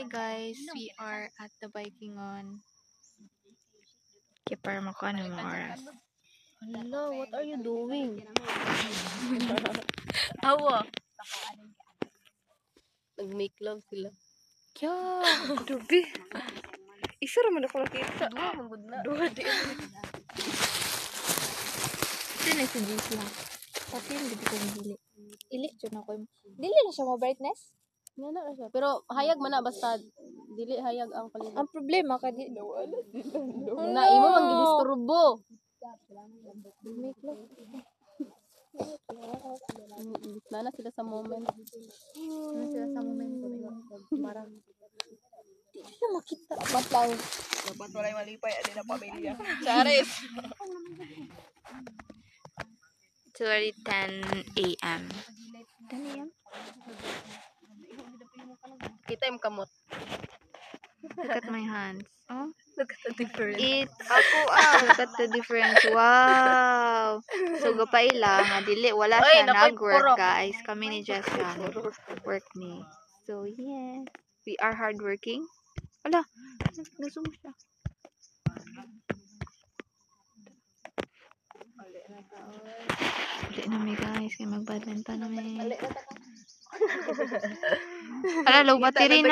Hey guys, we are at the biking on. Kaya para makuha ng mga oras. Hello, what are you doing? Awa! Nag-make love sila. Kya! Grabe! Isa raman ako nakita. Duha, manggod na. Duha di. Ito na si Juice lang. Pati hindi ko nabili. Electron ako. Dili na siya mo brightness? Nga na siya. Pero hayag man na basta dili hayag ang palibot. Ang problema ka di. Nawala sila. Na imo man gidisturbo. Make love. Na sila sa moment. Ano sila sa momento? Parang di na makita. Dapat lang. Dapat walay malipay adi na pamilya. Charis! It's already 10 a.m. 10 a.m.? Kita yung kamot. Look at my hands. Oh, Look at the difference. Look at the difference. Wow! So, gapaila nga dili. Wala Oy, siya nakoy nag-work, purok. guys. Kami ni Jessica. Work me. So, yes. We are hardworking. Wala. Nazoom siya. Dili na mi guys. Kaya mag-badminton na mi. Hala, low battery na.